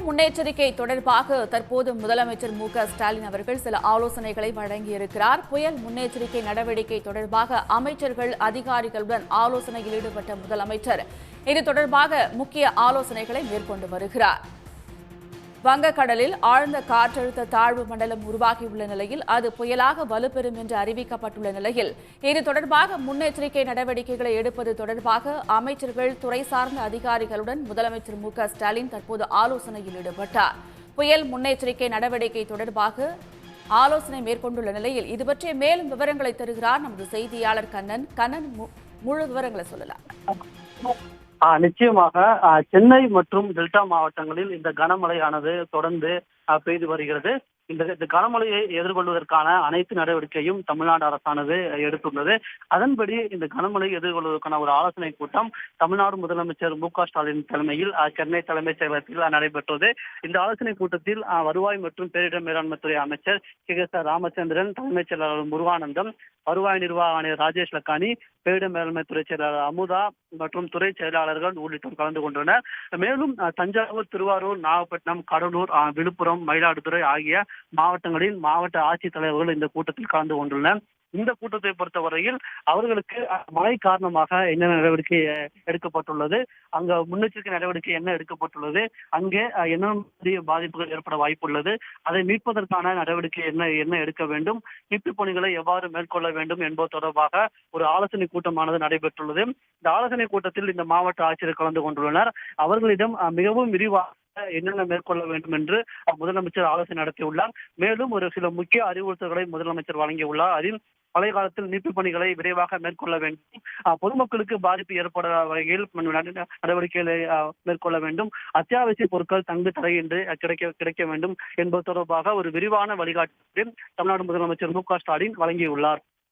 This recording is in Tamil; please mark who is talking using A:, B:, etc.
A: முன்னெச்சரிக்கை தொடர்பாக தற்போது முதலமைச்சர் ஸ்டாலின் அவர்கள் சில ஆலோசனைகளை வழங்கியிருக்கிறார். புயல் முன்னெச்சரிக்கை நடவடிக்கை தொடர்பாக அமைச்சர்கள், அதிகாரிகளுடன் ஆலோசனையில் ஈடுபட்ட முதலமைச்சர் இது தொடர்பாக முக்கிய ஆலோசனைகளை மேற்கொண்டு வருகிறார். வங்கக்கடலில் ஆழ்ந்த காற்றழுத்த தாழ்வு மண்டலம் உருவாகியுள்ள நிலையில் அது புயலாக வலுப்பெறும் என்று அறிவிக்கப்பட்டுள்ள நிலையில் இது தொடர்பாக முன்னெச்சரிக்கை நடவடிக்கைகளை எடுப்பது தொடர்பாக அமைச்சர்கள், துறை சார்ந்த அதிகாரிகளுடன் முதலமைச்சர் ஸ்டாலின் தற்போது ஆலோசனையில் ஈடுபட்டார். புயல் முன்னெச்சரிக்கை நடவடிக்கை தொடர்பாக ஆலோசனை மேற்கொண்டுள்ள நிலையில் இது பற்றிய மேலும் விவரங்களை தருகிறார் நமது செய்தியாளர் கண்ணன். முழு விவரங்களை சொல்லலாம்.
B: நிச்சயமாக சென்னை மற்றும் டெல்டா மாவட்டங்களில் இந்த கனமழையானது தொடர்ந்து பெய்து வருகிறது. இந்த கனமழையை எதிர்கொள்வதற்கான அனைத்து நடவடிக்கையும் தமிழ்நாடு அரசானது எடுத்துள்ளது. அதன்படி இந்த கனமழையை எதிர்கொள்வதற்கான ஒரு ஆலோசனை கூட்டம் தமிழ்நாடு முதலமைச்சர் ஸ்டாலின் தலைமையில் சென்னை தலைமைச் செயலகத்தில் நடைபெற்றது. இந்த ஆலோசனை கூட்டத்தில் வருவாய் மற்றும் பேரிடர் மேலாண்மை துறை அமைச்சர் ராமச்சந்திரன், தலைமைச் செயலாளர் முருகானந்தம், வருவாய் நிர்வாக ஆணையர் ராஜேஷ் லக்கானி, பேரிடர் மேலாண்மை துறை செயலாளர் அமுதா மற்றும் துறை செயலாளர்கள் உள்ளிட்டோர் கலந்து கொண்டனர். மேலும் தஞ்சாவூர், திருவாரூர், நாகப்பட்டினம், கடலூர், விழுப்புரம், மயிலாடுதுறை ஆகிய மாவட்டங்களில் மாவட்ட ஆட்சித்தலைவர்கள் இந்த கூட்டத்தில் கலந்து கொண்டுள்ளனர். இந்த கூட்டத்தை பொறுத்தவரையில் அவர்களுக்கு மழை காரணமாக என்ன நடவடிக்கை எடுக்கப்பட்டுள்ளது, அங்க முன்னெச்சரிக்கை நடவடிக்கை என்ன எடுக்கப்பட்டுள்ளது, அங்கே என்ன பாதிப்புகள் ஏற்பட வாய்ப்புள்ளது, அதை மீட்பதற்கான நடவடிக்கை என்ன எடுக்க வேண்டும், மீட்பு பணிகளை எவ்வாறு மேற்கொள்ள வேண்டும் என்பது தொடர்பாக ஒரு ஆலோசனை கூட்டமானது நடைபெற்றுள்ளது. இந்த ஆலோசனை கூட்டத்தில் இந்த மாவட்ட ஆட்சியர் கலந்து கொண்டுள்ளனர். அவர்களிடம் மிகவும் விரிவாக என்னென்ன மேற்கொள்ள வேண்டும் என்று முதலமைச்சர் ஆலோசனை நடத்தியுள்ளார். மேலும் ஒரு சில முக்கிய அறிவுறுத்தல்களை முதலமைச்சர் வழங்கியுள்ளார். அதில் பழைய காலத்தில் மீட்பு பணிகளை விரைவாக மேற்கொள்ள வேண்டும், பொதுமக்களுக்கு பாதிப்பு ஏற்பட வகையில் நடவடிக்கைகளை மேற்கொள்ள வேண்டும், அத்தியாவசிய பொருட்கள் தங்கு தடையின்றி கிடைக்க வேண்டும் என்பது தொடர்பாக ஒரு விரிவான வழிகாட்டு தமிழ்நாடு முதலமைச்சர் ஸ்டாலின் வழங்கியுள்ளார்.